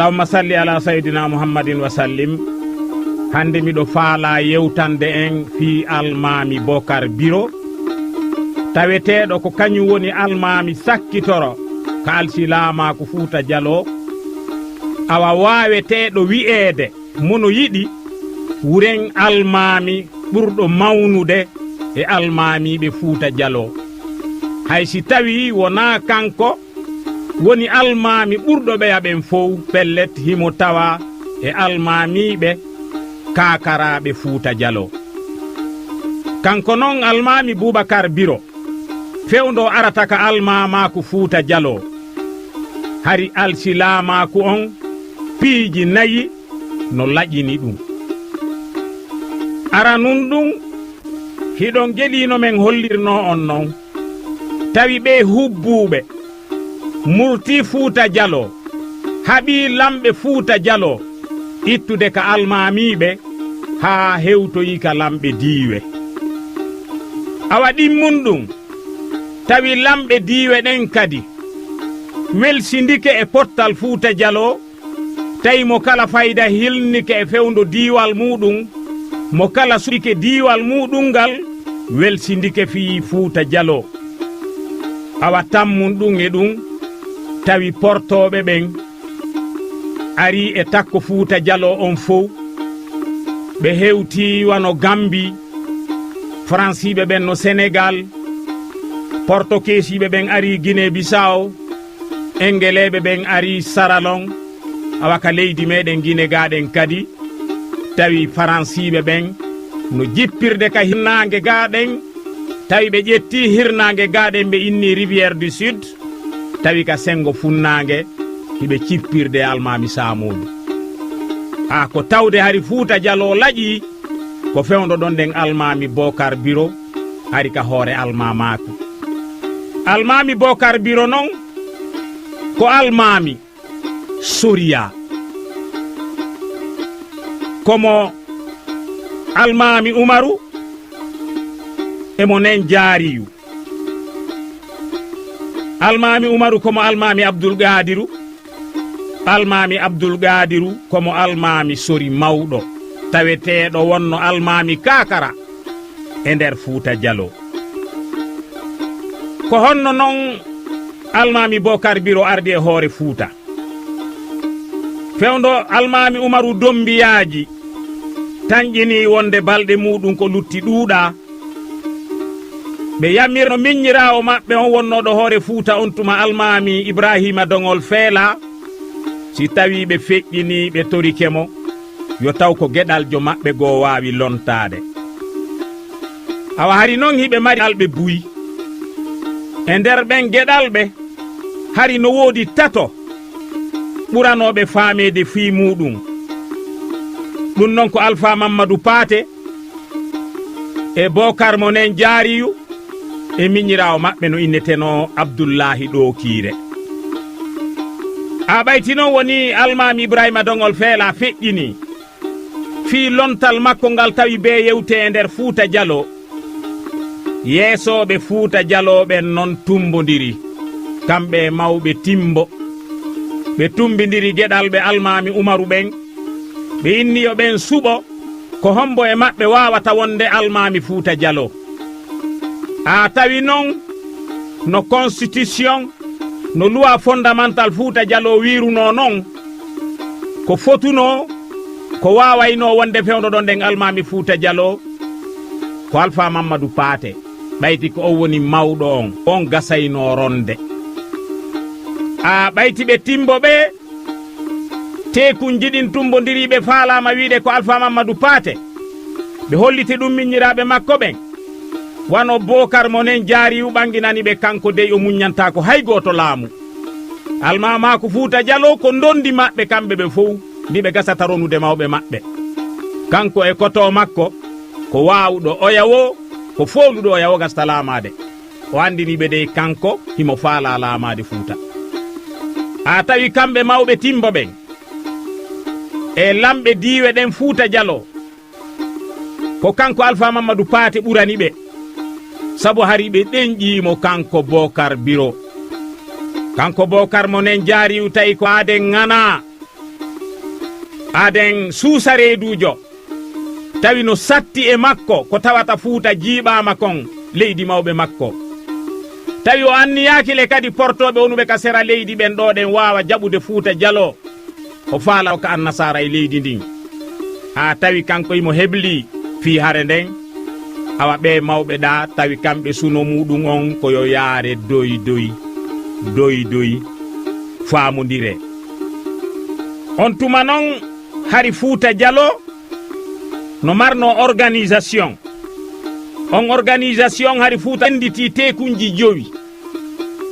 Allahumma salli ala sayyidina Muhammadin wa sallim. Hande miɗo faala yewtande en fi almami Bocar Biro taweteɗo ko kañum woni almami sakkitoro ka alsilamaku Fouta Dialo awa waweteɗo wi'ede mono yiɗi wuren almami ɓurɗo mawnude e almamiɓe Fouta Dialo hay si tawi wona kanko woni almami ɓurɗo ɓe aɓen fof pellet himo tawa e almamiɓe kakaraɓe Fouta Dialo. Kanko non almami Boubacar Biro fewndo arata ka almamaku Fouta Dialo hari alsilamaku on piiji nayi no laƴini ɗum. Ara nun ɗum hiɗon gelino men hollirno on non tawi ɓe hubbuɓe murti Fouta Dialo haɓi lamɓe Fouta Dialo ittude ka almamiɓe ha hewtoyi ka lamɓe diiwe. Awa ɗimmun ɗum tawi lamɓe diiwe ɗen kadi welsindike e pottal Fouta Dialo tawi mo kala fayda hilnike e fewndo diiwal muɗum mo kala suɗike diiwal muɗum ngal welsindike fi Fouta Dialo. Awa tammun ɗum e ɗum tawi portoɓe ɓen ari e takko Fouta Dialo on fof ɓe hewti wano Gambi, Franciɓe ɓen no Sénégal, Portokesiɓe ɓen ari Guinée Bissau, Engeleɓe ɓen ari Saralon, awa ka leydi meɗen Guinée gaɗen kadi tawi Franciɓe ɓen no jippirde ka hirnangue gaɗen tawi ɓe ƴetti hirnangue gaɗen ɓe inni Rivière du Sud tawi ka sengo funnangue hiɓe cippirde almami Samodou. Ko tawde hari Fouta Dialo laƴi ko fewndo ɗon nden almami Bocar Biro ari ka hoore almamaku. Almami Bocar Biro non ko almami Soria komo almami Umaru emo nen Jaariyu. Almami Umaru komo almami Abdoul Gadiru, almami Abdoul Gadiru komo almami Sori mawɗo taweteɗo wonno almami kakara e nder Fouta Dialo. Ko honno non almami Bocar Biro ardi e hoore Fouta. Fewndo almami Umaru dombiyaji tanƴini wonde balɗe muɗum ko lutti ɗuuɗa ɓe yamirno miññirawo maɓɓe on wonnoɗo hoore Fouta on tuma almami Ibrahima Dongol Feela si tawi ɓe feƴƴini ɓe torikemo yo taw ko geɗaljo maɓɓe goo wawi lontade. Awa hari noon hiɓe mari alɓe buyi e nder ɓen geɗalɓe hari no woodi tato ɓuranoɓe faamede fii muɗum. Ɗum noon ko Alpha Mamadou Paté e Bocar mo nen Jaariyu e miññirawo maɓɓe no inneteno Abdoullahi Ɗokire. ɓayti noon woni almami Ibrahima Dongol Feela feƴƴini fii lontal makko ngal tawi be yewte e nder Fouta Dialo. Yeesoɓe Fouta Dialo ɓen noon tumbodiri kamɓe mawɓe timbo ɓe tumbidiri geɗalɓe almami Umaru ɓen ɓe inniyo ɓen suɓo ko hombo e maɓɓe wawata wonde almami Fouta Dialo. Tawi noon no constitution no loi fondamental Fouta Dialo wiruno noon ko fotuno ko wawayno wonde fewndo ɗon nden almami Fouta Dialo ko Alpha Mamadou Paté ɓayti ko o woni mawɗo on gasayno ronde. Ɓayti ɓe timbo ɓe tekun jiɗin tumbodiriɓe faalama wiide ko Alpha Mamadou Paté ɓe holliti ɗum miññiraɓe makko ɓen wano Bocar mo nen Jaariyu ɓanginani ɓe kanko dey o muññantako hay goto laamu. Almamaku Fouta Dialo ko ndondi maɓɓe kamɓe ɓe fof ndi ɓe gasata ronude mawɓe maɓɓe. Kanko e koto makko ko wawɗo oyawo ko foluɗo oyawo gasta laamade o andiniɓe dey kanko himo faala laamade Fouta. Tawi kamɓe mawɓe timbo ɓen e lamɓe diiwe ɗen Fouta Dialo ko kanko Alpha Mamadou Paté ɓurani ɓe sabu hari ɓe ɗenƴimo kanko Bocar Biro. Kanko Bocar mo nen Jaariyu tawi ko aade ngana aden suusa reedujo tawi no satti e makko ko tawata Fuuta jiiɓama kon leydi mawɓe makko tawi o anniyakile kadi portoɓe onuɓe ka sera leydi ɓen ɗo ɗen wawa jaɓude Fuuta Jallo o faala ka annasara e leydi ndin ha tawi kanko imo hebli fi hare nden awa ɓe mawɓe ɗa tawi kamɓe suno muɗum on koyo yaare doy faamodire on tuma noon hari Fuuta Jallo no marno organisation on organisation hari Fuuta anditi tekunji 5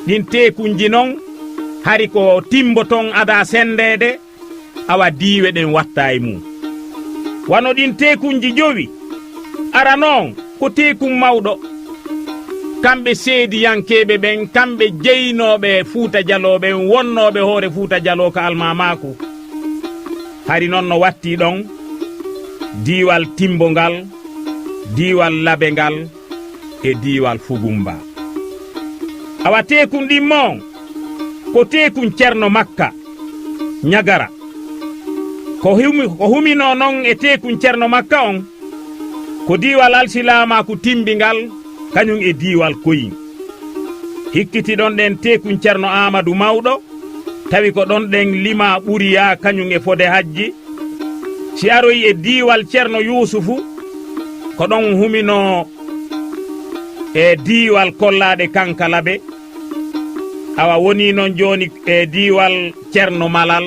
ɗin tekunji noon hari ko timbo ton ada sendede awa diiwe ɗen watta e mum wano ɗin tekunji 5 ara noon ko tekum mawɗo kamɓe seediyankeɓe ɓen kamɓe jeynoɓe Fuuta Jallo ɓen wonnoɓe hoore Fuuta Jallo ko almamaku hari noon no watti ɗon diiwal Timbo ngal diiwal Labe ngal e diiwal Fugumba awa tekun ɗin mon ko tekun Ceerno Makka Ñagara ko humino noon e tekun Ceerno Makka on ko diiwal Alsilamaku Timbingal kañum e diiwal Koyin hikkiti ɗon ɗen tekun Ceerno Amadou Mawɗo tawi ko ɗon ɗen lima ɓuriya kañum e fode hajji si aroyi e diiwal Ceerno Yusufu ko ɗon humino e diiwal Kollaɗe Kankalaɓe awa woni noon joni e diiwal Ceerno Malal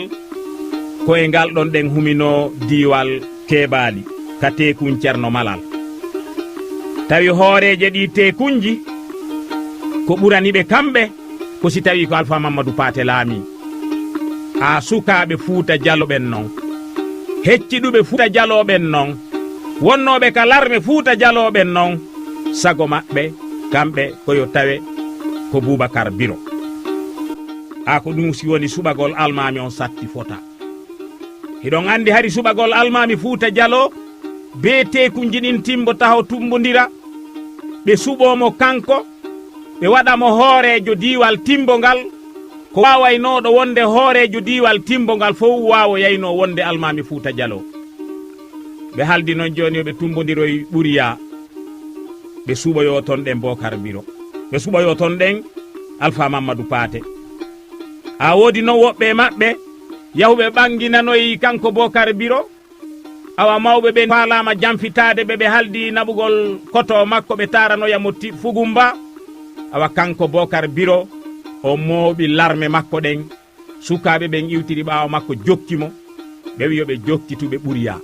ko e ngal ɗon ɗen humino diiwal Keɓaali ka tekun Ceerno Malal tawi hooreje ɗi tekunji ko ɓuraniɓe kamɓe ko si tawi ko Alpha Mamadou Paté laami ha sukaɓe Fuuta Jallo ɓen noon hecciɗuɓe Fuuta Jallo ɓen noon wonnoɓe ka larme Fuuta Jallo ɓen noon sago maɓɓe kamɓe koyo tawe ko Boubacar Biro ha ko ɗum si woni suɓagol almami on satti fota hiɗon andi hari suɓagol almami Fuuta Jallo be tekunji ɗin timbo taho tumbodira ɓe suɓomo kanko ɓe waɗamo hoorejo diiwal Timbo ngal ko wawaynoɗo wonde hoorejo diiwal Timbo ngal fof wawo yayno wonde almami Fuuta Jallo ɓe haldi noon joni ɓe tumbodiroy ɓuriya ɓe suɓoyo ton ɗen Bocar Biro ɓe suɓoyo ton ɗen Alpha Mamadou Paté a woodi noon woɓɓe maɓɓe yahuɓe ɓanginanoyi kanko Bocar Biro awa mawɓe ɓe falama jamfitade ɓe haldi naɓugol koto makko ɓe taranoyamo Fugumba awa kanko Bocar Biro o mooɓi larme makko ɗen sukaɓe ɓen iwtiri ɓawa makko jokkimo ɓe wi yoɓe jokkituɓe ɓuriya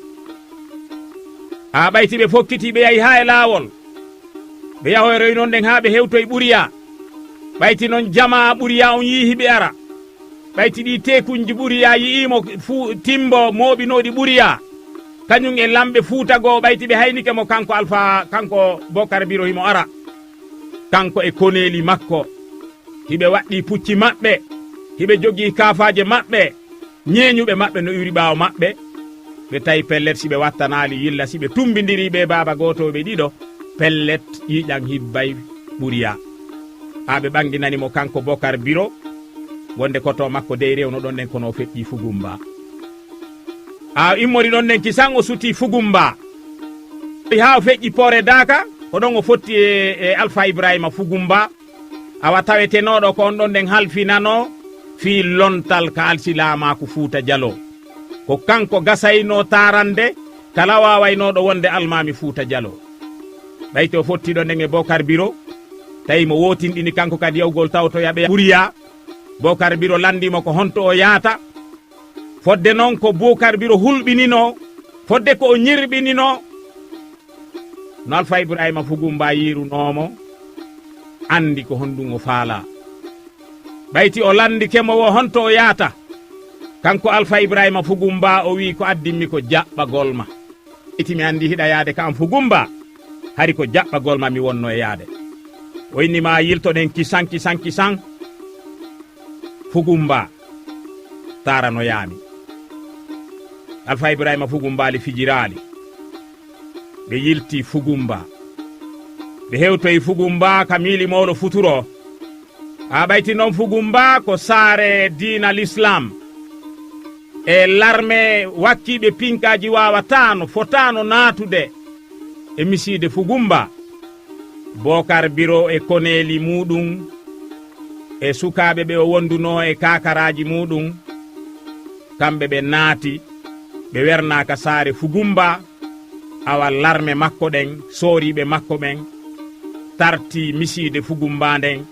a ɓayti ɓe fokkiti ɓe yahi ha e laawol ɓe yahoyroy noon ɗen ha ɓe hewtoye ɓuriya ɓayti noon jama ɓuriya on yiihiɓe ara ɓayti ɗi tekunji ɓuriya yi'imo Timbo mooɓinoɗi ɓuriya kañum e lamɓe Fuuta goo ɓayti ɓe haynike mo kanko kanko Bocar Biro himo ara kanko e koneli makko hiɓe waɗɗi pucci maɓɓe hiɓe jogii kaafaje maɓɓe ñeeñuɓe maɓɓe no iwri ɓaawo maɓɓe ɓe tawi pellet si ɓe wattanali yilla si ɓe tumbidiri ɓe baaba goto ɓe ɗiɗo pellet ƴiƴan hibbay ɓuriya ha ɓe ɓanginanimo kanko Bocar Biro wonde koto makko dey rewno ɗon ɗen kono feƴƴi Fugumba a immori ɗon ɗen kisan o suti Fugumba ha o feƴƴi Poore Daka ko ɗon o fotti e Alpha Ibrahima Fugumba awa tawetenoɗo ko on ɗon ɗen halfinano fi lontal ka Alsilamaku Fuuta Jallo ko kanko gasayno tarande kala wawaynoɗo wonde almami Fuuta Jallo ɓayti o fottiɗo nden e Bocar Biro tawi mo wotinɗini kanko kadi yawgol tawto yaɓe ɓuriya Bocar Biro landimo ko honto o yaata fodde noon ko Bocar Biro hulɓinino fodde ko o ñirɓinino no Alpha Ibrahima Fugumba yirunomo andi ko honɗum o faala ɓayti o landikemo wo honto o yaata kanko Alpha Ibrahima Fugumba o wi ko addinmi ko jaɓɓagol ma iti mi andi hiɗa yaade kam Fugumba hari ko jaɓɓagol ma mi wonno e yaade o innima yiltoɗen kisan Fugumba taranoyami Alpha Ibrahima Fugumba li fijirali ɓe yilti Fugumba ɓe hewtoyi Fugumba ka miili mawɗo futuro a ɓayti noon Fugumba ko saare diina l'Islam e larme wakkiɓe pinkaji wawatano fotano natude e miside Fugumba. Bocar Biro e koneli muɗum e sukaɓe ɓe o wonduno e kakaraji muɗum kamɓe ɓe naati ɓe wernaka saare Fugumba awa larme makko ɗen sooriɓe makko ɓen tarti miside Fugumba nden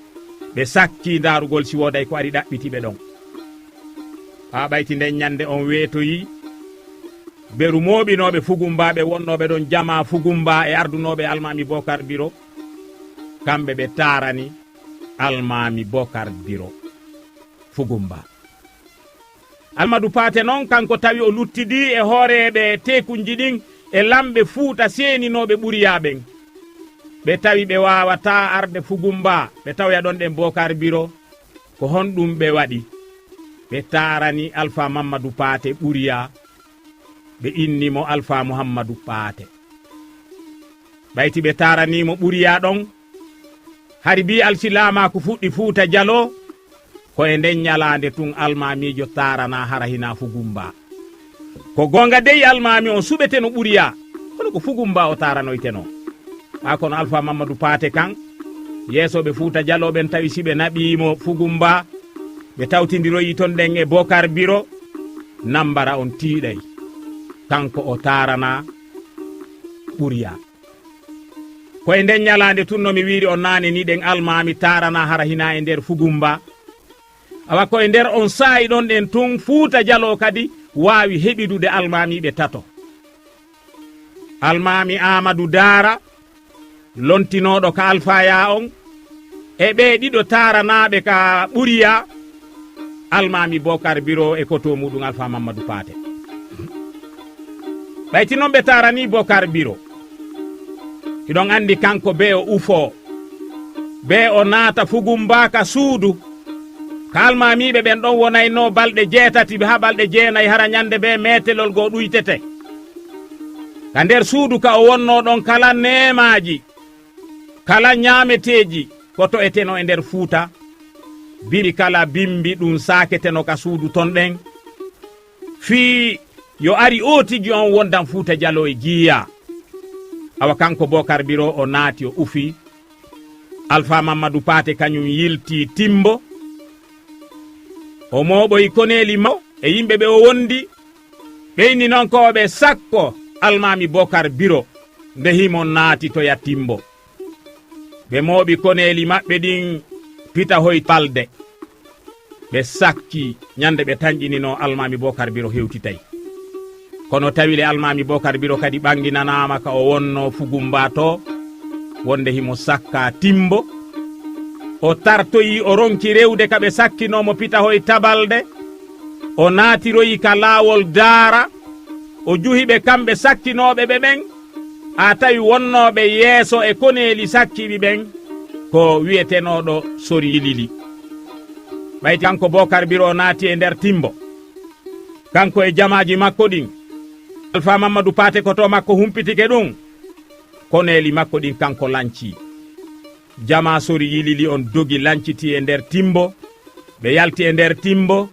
ɓe sakki darugol si woday ko ari ɗaɓɓitiɓe ɗon ha ɓayti nden ñande on weetoyi beru moɓinoɓe Fugumba ɓe wonnoɓe ɗon jama Fugumba e ardunoɓe almami Bocar Biro kamɓe ɓe tarani almami Bocar Biro Fugumba. Almadou Paté noon kanko tawi o luttidi e hooreɓe tekunji ɗin e lamɓe Fuuta seninoɓe ɓuriyaɓen ɓe tawi ɓe wawata arde Fugumba ɓe tawya ɗon ɗen Bocar Biro ko honɗum ɓe waɗi ɓe tarani Alpha Mamadou Paté ɓuriya ɓe innimo Alpha Mouhamadou Paté ɓayti ɓe taranimo ɓuriya ɗon hari bi alsilama ko fuɗɗi Fuuta Jallo ko e nden ñalande tun almamijo tarana hara hina Fugumba ko gonga dey almami on suɓete no ɓuriya kono ko Fugumba o taranoyteno ha kono Alpha Mamadou Paté kan yeesoɓe Fuuta Jallo ɓen tawi siɓe naɓimo Fugumba ɓe tawtidiroyi ton ɗen e Bocar Biro nambara on tiiɗay kanko o tarana ɓuriya ko e nden ñalande tun no mi wiiri on nane ni ɗen almami tarana hara hina e nder Fugumba awa ko e nder on saayi ɗon ɗen tun Fuuta Jallo kadi wawi heɓidude almamiɓe tato almami Amadou Dara lontinoɗo ka alfaya on e ɓe ɗiɗo taranaɓe ka ɓuriya almami Bocar Biro e koto muɗum Alpha Mamadou Paté ɓayti noon ɓe tarani Bocar Biro iɗon andi kanko be o ufo be o naata Fugumba ka suudu ka almamiɓe ɓen ɗon wonayno balɗe 6 ha balɗe 9 hara ñande be metelol go ɗuytete ka nder suudu ka o wonno ɗon kala nemaji kala ñameteji ko to eteno e nder Fuuta biri kala bimbi ɗum saketeno ka suudu ton ɗen fii yo ari o tigi on wondan Fuuta Jallo e jiya awa kanko Bocar Biro o naati o ufi Alpha Mamadou Paté kañum yilti timbo o moɓoyi koneli maw e yimɓe ɓe o wondi ɓeyni noon koɓe sakko almami Bocar Biro nde himo naati to ya timbo ɓe moɓi koneli maɓɓe ɗin pita hoy balde ɓe sakki ñande ɓe tañƴinino almami Bocar Biro hewtitay kono tawile almami Bocar Biro kadi ɓanginanama ka o wonno Fugumba to wonde himo sakka timbo o tartoyi o ronki rewde kaɓe sakkinomo pita hoy tabalde o naatiroyi ka laawol Daara o juhiɓe kamɓe sakkinoɓe ɓe ɓen a tawi wonnoɓe yeeso e koneli sakkiɓi ɓen ko wiyetenoɗo Sori Yilili ɓayti kanko Bocar Biro o naati e nder timbo kanko e jamaji makko ɗin Alpha Mamadou Paté ko to makko humpitike ɗum koneli makko ɗin kanko lanci jama Sori Yilili on dogi lanciti e nder timbo ɓe yalti e nder timbo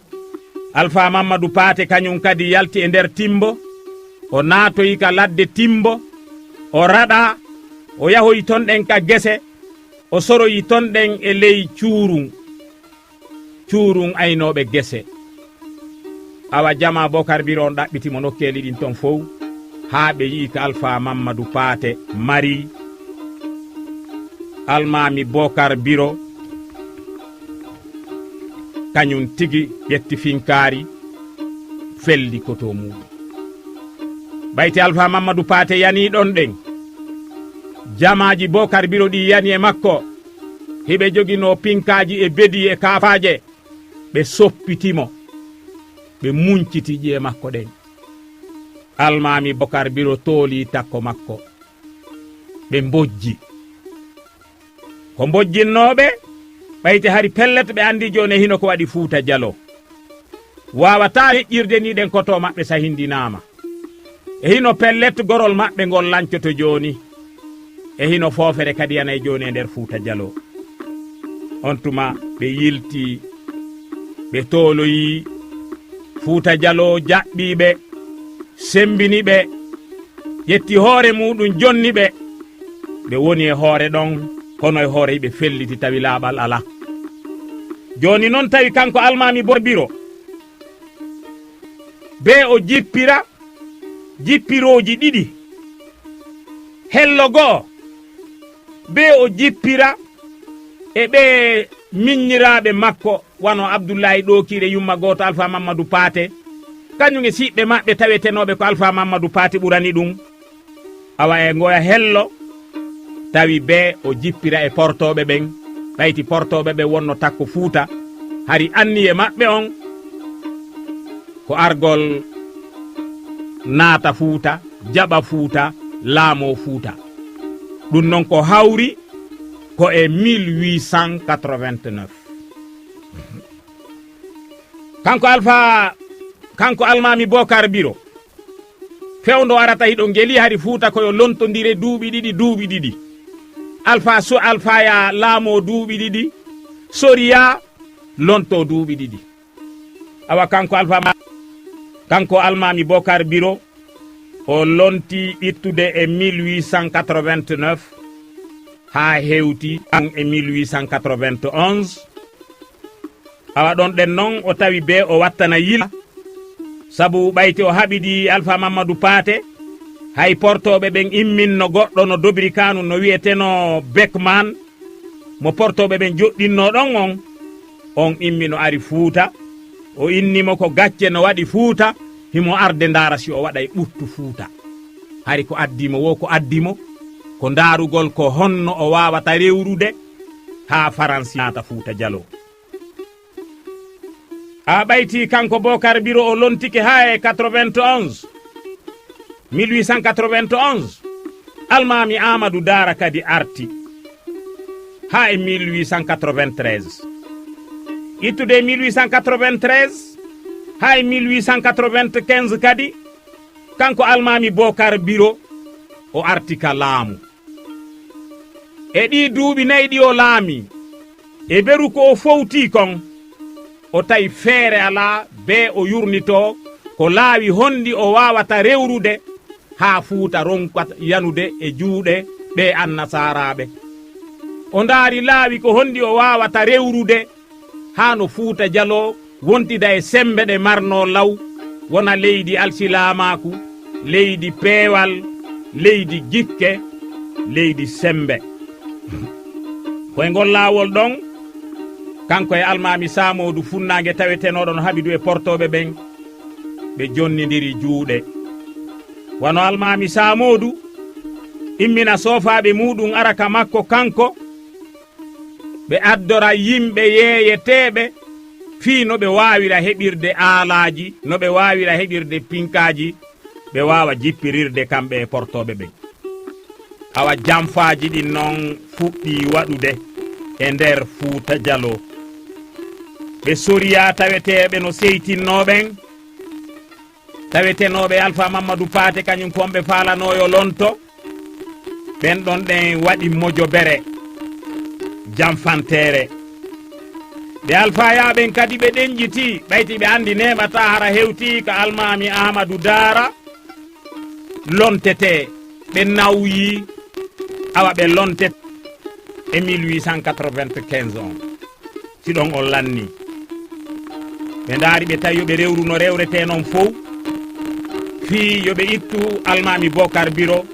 Alpha Mamadou Paté kañum kadi yalti e nder timbo o naatoyi ka ladde timbo o raɗa o yahoyi ton ɗen ka gese o soroyi ton ɗen e ley cuurun aynoɓe gese awa jama Bocar Biro on ɗaɓɓitimo nokkeli ɗin ton fof ha ɓe yii ka Alpha Mamadou Paté mari almami Bocar Biro kañum tigi ƴetti finkaari felli koto muɗum ɓayti Alpha Mamadou Paté yani ɗon ɗen jamaji Bocar Biro ɗi yani e makko hiɓe jogino pinkaji e bedi e kafaje ɓe soppitimo ɓe muncitiji e makko ɗen almami Bocar Biro tooli takko makko ɓe mbojji ko mbojjinnoɓe ɓayti hari pellet ɓe andi joni hino ko waɗi Fuuta Jallo wawata heƴƴirde ni ɗen koto maɓɓe sahindinama e hino pellet gorol maɓɓe ngol lancoto joni e hino foofere kadi yanay joni e nder Fuuta Jallo on tuma ɓe yilti ɓe toloyi Fuuta Jallo jaɓɓiɓe sembiniɓe ƴetti hoore muɗum jonniɓe ɓe woni e hoore ɗon kono e hoore ɓe felliti tawi laaɓal ala. Joni noon tawi kanko almami Bobiro be o jippira jippiroji ɗiɗi, hello goo be o jippira e ɓe miññiraɓe makko wano Abdoullahi Ɗokire yumma goto Alpha Mamadou Paté kañum e siɓɓe maɓɓe tawetenoɓe ko Alpha Mamadou Paté ɓurani ɗum. Awa e goya hello tawi be o jippira e portoɓe ɓen ɓayti portoɓe ɓe wonno takko Fuuta hari anni e maɓɓe on ko argol naata Fuuta jaɓa Fuuta laamo Fuuta. Ɗum noon ko hawri ko e 1889. kanko almami Bocar Biro fewndo arata hiɗo ngeli hari Fuuta koyo lontodire duuɓi ɗiɗi Alpha ya laamo duuɓi ɗiɗi Soriya lonto duuɓi ɗiɗi. Awa kanko almami Bocar Biro o lonti ittude e 1889 ha hewti e 1891. Awa ɗon ɗen noon o tawi be o wattana yila sabu ɓayti o haɓidi Alpha Mamadou Paté hay portoɓe ɓen imminno goɗɗo no dobri kanu no wiyeteno Beckman mo portoɓe ɓen joɗɗinno ɗon on immino ari Fuuta o innimo ko gacce no waɗi Fuuta himo arde ndara si o waɗay ɓuttu Fuuta. Hari ko addimo ko addimo ko ndarugol ko honno o wawata rewrude ha Faransi nata Fuuta Jallo. A ɓayti kanko Bocar Biro o lontike ha e 1891 almami Amadou Dara kadi arti ha e 1893 ittude 1893 ha e 1895 kadi kanko almami Bocar Biro o arti ka laamu. E ɗi duuɓi nayi ɗi o laami e beru ko o fowti kon o tawi feere ala be o yurnito ko laawi hondi o wawata rewrude ha Fuuta ronkata yanude e juuɗe ɓe annasaraɓe. O ndaari laawi ko hondi o wawata rewrude ha no Fuuta Jallo wontida e sembe ɗe marno law wona leydi alsilamaku, leydi peewal, leydi gikke, leydi sembe. koye ngol laawol ɗon kanko e almami Samodou Funnangue tawetenoɗon haɓidu e portoɓe ɓen ɓe jonnidiri juuɗe. Wano almami Samodou immina sofaɓe muɗum araka makko kanko ɓe addora yimɓe yeeyeteɓe fii no ɓe wawira heɓirde aalaji, no ɓe wawira heɓirde pinkaji, ɓe wawa jippirirde kamɓe e portoɓe ɓen. Awa jamfaji ɗin noon fuɗɗi waɗude e nder Fuuta Jallo. ɓe Soriya taweteɓe no seytinnoɓen tawetenoɓe Alpha Mamadou Paté kañum komɓe falanoyo lonto ɓen ɗon ɗen waɗi mojobere jamfantere. ɓe Alpha yaɓen kadi ɓe ɗenjiti ɓayti ɓe andi neɓata hara hewti ka almami Amadou Dara lontete ɓe nawyi awa ɓe lontet e 1895 on siɗon o lanni ɓe ndaari ɓe tawi yoɓe rewru no rewrete noon fof fii yoɓe ittu almami Bocar Biro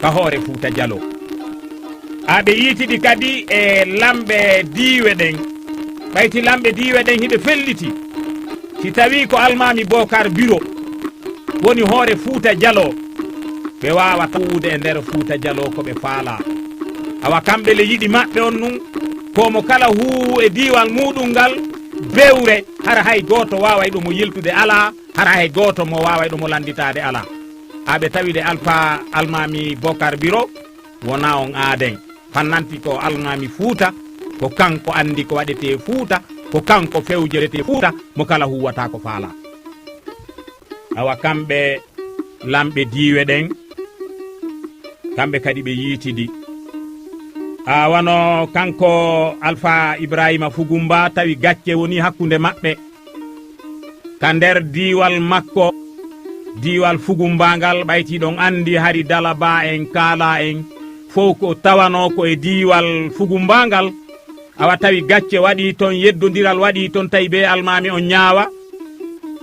ka hoore Fuuta Jallo. Aɓe yiitiɗi kadi e lamɓe diiwe ɗen ɓayti lamɓe diiwe ɗen hiɓe felliti si tawi ko almami Bocar Biro woni hoore Fuuta Jallo ɓe wawa tawude e nder Fuuta Jallo ko ɓe faala. Awa kamɓe le yiɗi maɓɓe on nun komo kala huwu e diiwal muɗum ngal bewre hara hay goto waway ɗumo yiltude ala, hara hay goto mo waway ɗumo landitade ala. Aɓe tawide Alpha almami Bocar Biro wona on aaden fannanti ko almami Fuuta ko kanko andi ko waɗete Fuuta, ko kanko fewjerete Fuuta mo kala huwata ko faala. Awa kamɓe lamɓe diiwe ɗen kamɓe kadi ɓe yiitidi. Wano kanko Alpha Ibrahima Fugumba tawi gacce woni hakkunde maɓɓe ka nder diwal makko diwal Fugumbangal ɓayti ɗon andi hari Dalaba en Kala en fof ko tawano ko e diwal Fugumbangal awa tawi gacce waɗi ton yeddodiral waɗi ton tawi be almami on ñaawa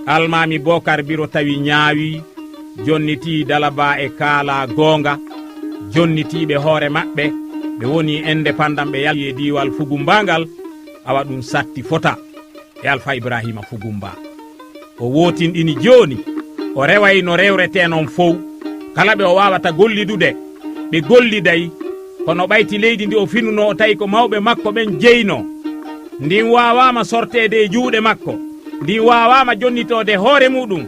almami Bocar Biro tawi ñaawi jonniti Dalaba e Kala gonga jonnitiɓe hoore maɓɓe ɓe woni indépendant ɓe yalti e diwal Fugumbangal awa ɗum satti fota e Alpha Ibrahima Fugumba o wotinɗini joni o reway no rewrete non fof kala ɓe o wawata gollidude ɓe golliday kono ɓayti leydi ndi o finuno o tawi ko mawɓe makko ɓen jeyno ndin wawama sortede e juuɗe makko ndin wawama jonnitode hoore muɗum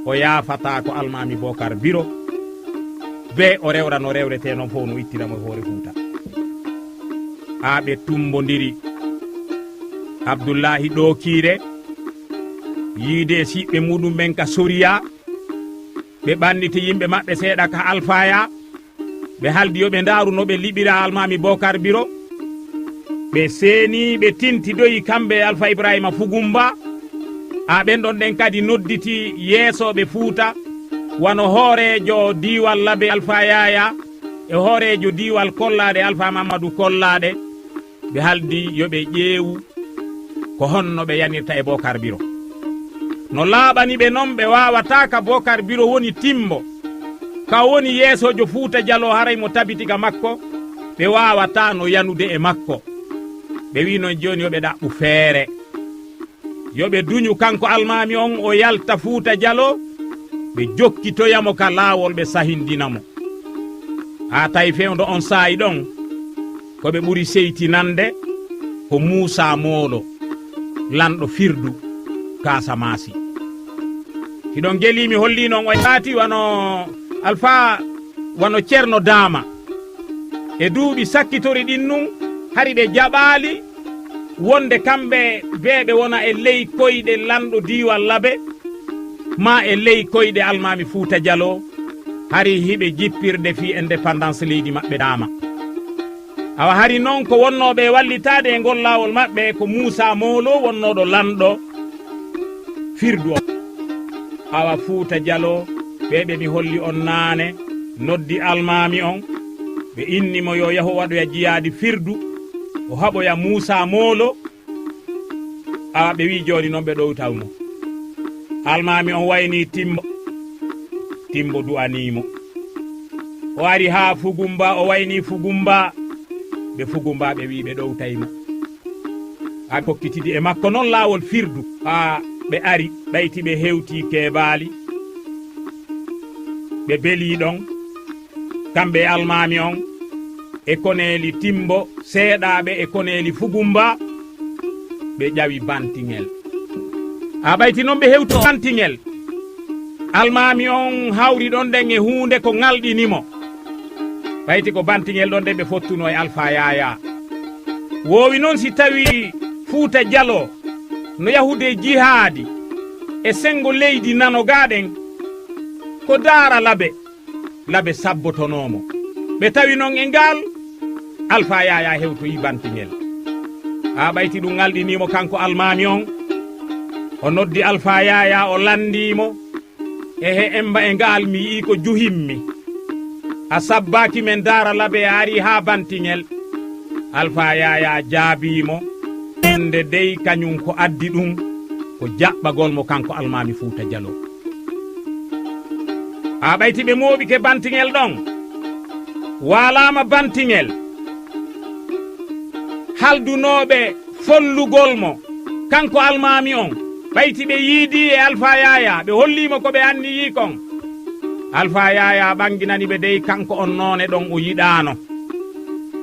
o yaafata ko almami Bocar Biro be o rewra no rewrete non fof no ittiramo hoore Fuuta ha ɓe tumbodiri Abdoullahi Ɗokire yiide siɓɓe muɗum ɓen ka soriya ɓe ɓanniti yimɓe maɓɓe seeɗa ka Alfaya ɓe haldi yo ɓe ndaaru no ɓe liɓira almami Bocar Biro ɓe seeni ɓe tintidoyi kamɓe Alpha Ibrahima Fugumba a ɓen ɗon ɗen kadi nodditi yeesoɓe Fuuta wano hoorejo diwal Labe Alpha Yaya e hoorejo diwal Kollade Alpha Mamadou Kollade ɓe haldi yo ɓe ƴeewu ko honno ɓe yanirta e Bocar Biro no laaɓani ɓe noon ɓe wawata ka Bocar Biro woni timbo ka woni yeesojo Fuuta Jallo haray mo tabitiga makko ɓe wawata no yanude e makko ɓe wi noon joni yoɓe ɗaɓɓu feere yoɓe duñu kanko almami on o yalta Fuuta Jallo ɓe jokkitoyamo ka laawol ɓe sahindinamo ha tawi fewdo on saayi ɗon koɓe ɓuri seytinande ko Moussa Molo lanɗo Firdu Casamasi hiɗon gelimi holli noon o yaati wano Alpha wano Ceerno Dama e duuɓi sakkitori ɗin nun hari ɓe jaɓaali wonde kamɓe beɓe wona e ley koyɗe lanɗo diwal Labe ma e ley koyɗe almami Fuuta Jallo hari hiɓe jippirde fi indépendance leydi maɓɓe Dama awa hari noon ko wonnoɓe wallitade e ngol laawol maɓɓe ko Moussa Molo wonnoɗo lanɗo Firdu o awa Fuuta Jallo ɓeɓe mi holli on naane noddi almami on ɓe innimo yo yahu waɗoya jiyaadi Firdu o haɓoya Moussa Molo awa ɓe wi joni noon ɓe ɗowtawmo almami on wayni timbo du'animo o ari ha Fugumba o wayni Fugumba ɓe Fugumba ɓe wi ɓe ɗowtaymo a kokkitidi e makko noon laawol Firdu ha ɓe ari ɓayti ɓe hewti kebaali ɓe beeli ɗon kamɓe almami on e koneli Timbo seeɗaɓe e koneli Fugumba ɓe ƴawi bantiŋel a ɓayti noon ɓe hewto bantiŋel almami on hawri ɗon ɗen e hunde ko ŋalɗinimo ɓayti ko bantiŋel ɗon ɗen ɓe fottuno e Alpha Yaya wowi noon si tawi Fuuta Jallo no yahude jihaadi e sengo leydi nanogaɗen ko daara Labe sabbotonomo ɓe tawi noon e ngal Alpha Yaya hewtoyi bantiŋel ha ɓayti ɗum ŋalɗinimo kanko almami on o noddi Alpha Yaya o landimo ehe emba e ngal mi yii ko juhimmi a sabbaki men daara Labe a ari ha bantiŋel Alpha Yaya jaabimo ende dey kañum ko addi ɗum ko jaɓɓagol mo kanko almami Fuuta Jallo a ɓayti ɓe mooɓi ke bantiŋel ɗon walama bantiŋel haldunoɓe follugol mo kanko almami on ɓayti ɓe yiidi e Alpha Yaya ɓe hollimo ko ɓe anni yi kon Alpha Yaya ɓanginani ɓe dey kanko on noone ɗon o yiɗano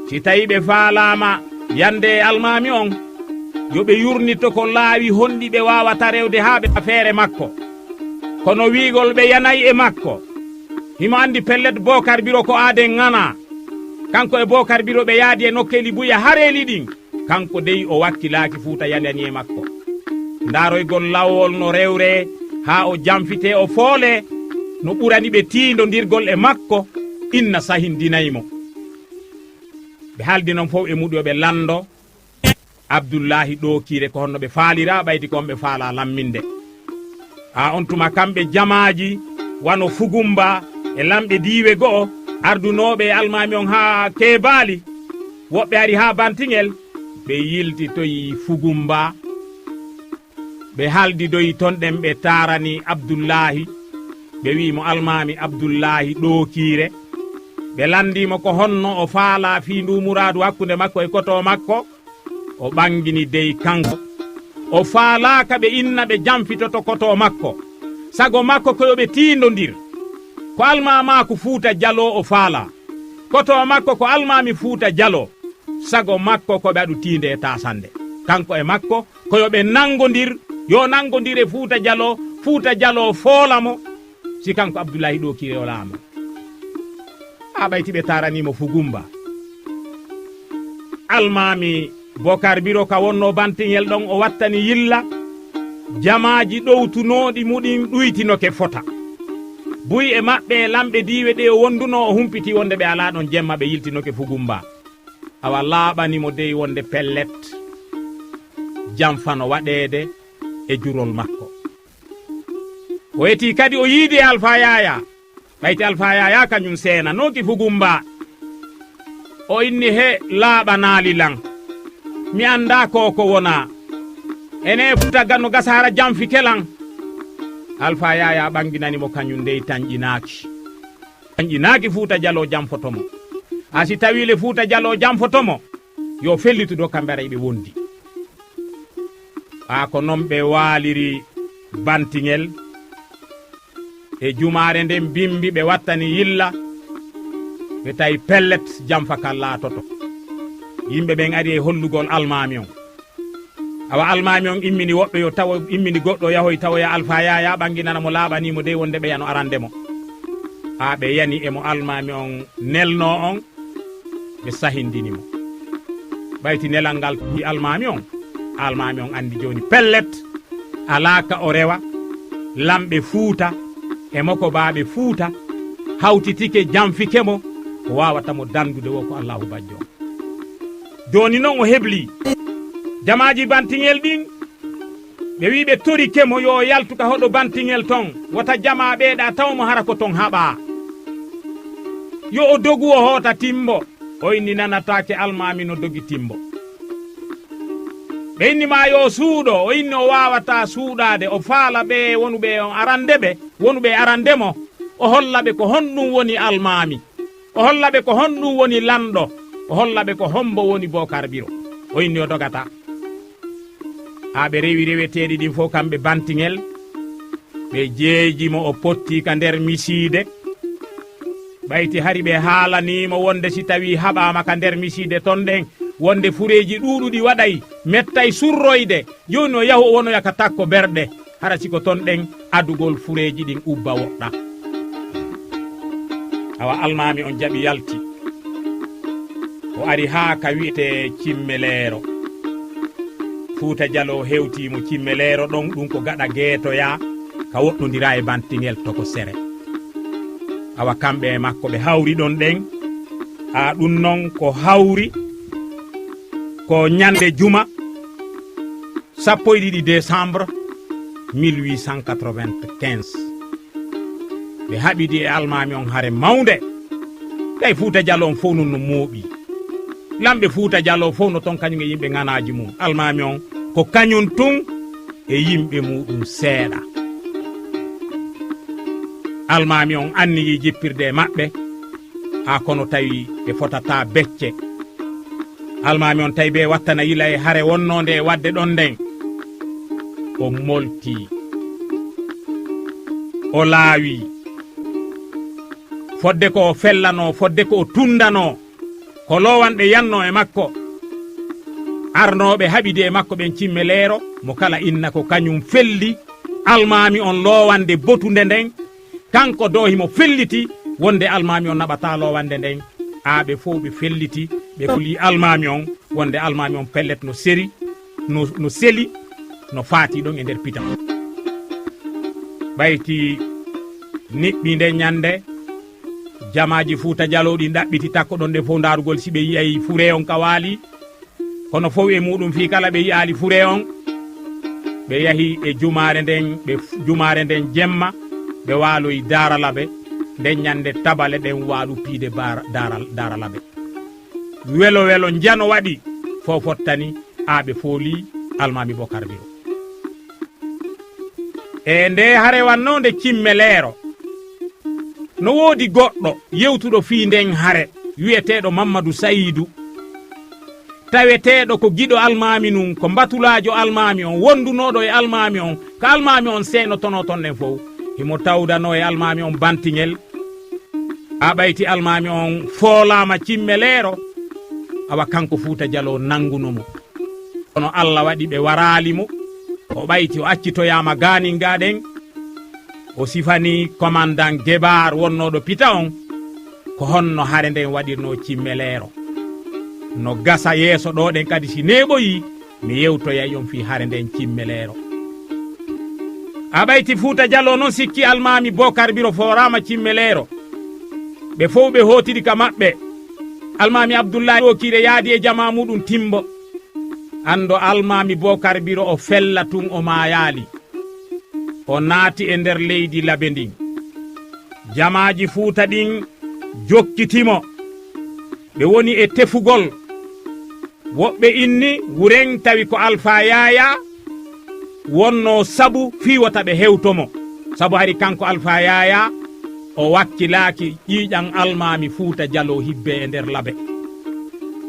si tawi ɓe faalama yande e almami on yoɓe yurnito ko laawi honɗi ɓe wawata rewde ha ɓe feere makko kono wiigol ɓe yanayi e makko himo andi pellet Bocar Biro ko aaden ŋana kanko e Bocar Biro ɓe yaadi e nokkeli buya hareeli ɗin kanko dey o wakkilaaki Fuuta yanani e makko ndaroygol lawol no rewre ha o jamfite o foole no ɓurani ɓe tiindondirgol e makko inna sahindinaymo ɓe haaldi noon fof e muɗoɓe lando Abdoullahi Ɗokire ko honno ɓe faalira ɓayti kon ɓe faala lamminde on tuma kamɓe jamaji wano Fugumba e lamɓe diiwe go'o ardunoɓe almami on ha Kebaali woɓɓe ari ha Bantingel ɓe yiltitoyi Fugumba ɓe haldidoyi ton ɗen ɓe tarani Abdoullahi ɓe wimo almami Abdoullahi ɗookire ɓe landimo ko honno o faala fi ndu muradu hakkude makko e koto makko o ɓangini dey kanko o faalaka ɓe inna ɓe jamfitoto koto makko sago makko koyoɓe tindodir ko almama ko Fuuta Jallo o faala koto makko ko almami Fuuta Jallo sago makko ko ɓe aɗu tinde e tasande kanko e makko koyoɓe nangodir yo nangodir e Fuuta Jallo foolamo si kanko Abdoullahi ɗookire o laama a ɓayti ɓe taranimo Fugumba almami Bokar Biro ka wonno Bantingel ɗon o wattani yilla jamaji ɗowtunoɗi muɗin ɗuytinoke fota buy e maɓɓe e lamɓe diiwe ɗe o wonduno o humpiti wonde ɓe ala ɗon jemma ɓe yiltinoke Fugumba awa laaɓanimo dey wonde pellet jamfano waɗede e jurol makko o weti kadi o yiide Alpha Yaya ɓayti Alpha Yaya kañum seena noki Fugumba o inni he laaɓanaali lan mi anda ko wona ene Fuuta ganno gasara jamfi kelan Alpha Yaya ɓanginanimo kañum ndey tañƴinaaki Fuuta Jallo jamfotomo asi tawile Fuuta Jallo jamfotomo yo fellitudo kamɓe ara ɓe wondi ko non ɓe waaliri Bantingel e jumare nden bimbi ɓe wattani yilla ɓe tawi pellet jamfa kan laatoto yimɓe ɓen ari e hollugol almami on awa almami on immini woɓɓe yo tawa immini goɗɗo yahoy tawoya Alpha Yaya ɓanginanamo laaɓanimo de wonde ɓe yano arandemo ɓe yani emo almami on nelno on ɓe sahindinimo ɓayti nelal ngal yi almami on andi joni pellet alaka o rewa lamɓe Fuuta e moko baaɓe Fuuta hawtitike jamfikemo ko wawatamo dandude wo ko Allahu bajjo joni noon o hebli jamaji Bantingel ɗin ɓe wi ɓe torikemo yo yaltuka hoɗo Bantingel ton wota jama ɓeeɗa tawmo hara ko ton haɓa yo o dogu o hoota Timbo o inni nanatake almami no dogi Timbo ɓe innima yo suuɗo o inni o wawata suuɗade o faala ɓe wonuɓe on arandeɓe wonuɓe arandemo o hollaɓe ko honɗum woni almami o hollaɓe ko honɗum woni lanɗo o hollaɓe ko hombo woni Bokar Biro o inni o dogata ɓe rewi reweteɗi ɗin fof kamɓe Bantingel ɓe jeejimo o potti ka nder miside ɓayti hari ɓe haalanimo wonde si tawi haɓama ka nder miside ton ɗen wonde fureji ɗuɗuɗi waɗay mettay surroyde joni o yahu o wonoya ka takko berɗe hara siko ton ɗen adugol fureji ɗin ubba woɗɗa awa almami on jaɓi yalti o ari ha ka wi'ete Cimmeleero Fuuta Jallo hewtimo Cimmeleero ɗon ɗum ko gaɗa Geetoya ka woɗɗodira e Bantingel to ko sere awa kamɓe e makko ɓe hawri ɗon ɗen ɗum noon ko hawri ko ñande juma 12 décembre 1895 ɓe haɓidi e almami on hare mawde tawi Fuuta Jallo on fof non no mooɓi lamɓe Fuuta Jallo fof no ton kañum e yimɓe ŋanaji mum almami on ko kañum tun e yimɓe muɗum seeɗa almami on anniyi jippirde e maɓɓe kono tawi ɓe fotata becce almami on tawi ɓe wattana yila e hare wonnode e wadde ɗon nden o molti o laawi fodde ko o fellano fodde ko o tundano ko lowanɓe yanno e makko arnoɓe haɓide e makko ɓen Cimmeleero mo kala inna ko kañum felli almami on lowande botunde nden kanko do himo felliti wonde almami on naɓata lowande nden ɓe fof ɓe felliti ɓe kuli almami on wonde almami on pellet no seri no seli no faati ɗon e nder pita ɓayti niɓɓi nde ñande jamaji Fuuta Jallo ɗi ɗaɓɓiti takko ɗon nde fof darugol si ɓe yiyay fure on ka waali kono fof e muɗum fi kala ɓe yiyali fure on ɓe yahi e jumare nden jemma ɓe waaloyi Daralaɓe nden ñande tabale ɗen waalu piide Daralaɓe welo welo jano waɗi fo fottani ɓe fooli almami Bocar Biro e nde hare wannode Cimmeleero no woodi goɗɗo yewtuɗo fii nden hare wiyeteɗo Mamadou Saydou taweteɗo ko giɗo almami nun ko batulajo almami on wondunoɗo e almami on ko almami on senotono ton nen fof himo tawdano e almami on bantiŋel a ɓayti almami on foolama Cimmeleero awa kanko Fuuta Jallo nangunomo kono Allah waɗi ɓe waralimo o ɓayti o accitoyama ganinga ɗen o sifani commandant Guébar wonnoɗo pita on ko honno hare nden waɗirno Cimmeleero no gasa yeeso ɗo ɗen kadi si neɓoyi mi yewtoyay on fi hare nden Cimmeleero a ɓayti Fuuta Jallo noon sikki almami Bocar Biro forama Cimmeleero ɓe fof ɓe hotiri ka maɓɓe almami Abdoullahi Okire yaadi e jama muɗum timbo ando almami Bocar Biro o fella tun o mayali o naati e nder leydi Labe ndin jamaji Fuuta ɗin jokkitimo ɓe woni e tefugol woɓɓe inni wuren tawi ko Alpha Yaya wonno sabu fiwata ɓe hewtomo sabu hari kanko Alpha Yaya o wakkilaki ƴiƴan almami Fuuta Jallo hibbe e nder Labe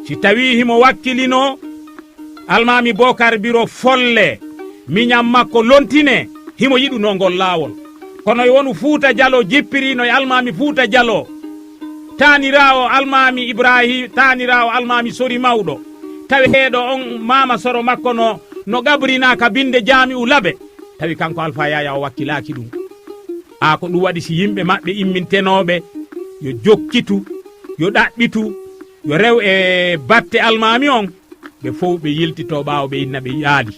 si tawi himo wakkilino almami Bocar Biro folle miñam makko lontine himo yiɗuno ngol laawol kono e wonu Fuuta Jallo jippirino e almami Fuuta Jallo tanirawo almami Ibrahim tanirawo almami Sori Mawɗo taweɗo on mama soro makko no gabrina ka binde jami'u Labe tawi kanko Alpha Yaya o wakkilaki ɗum ko ɗum waɗi si yimɓe maɓɓe immintenoɓe yo jokkitu yo ɗaɓɓitu yo rew e batte almami on ɓe fof ɓe yiltito ɓawo ɓe inna ɓe yaali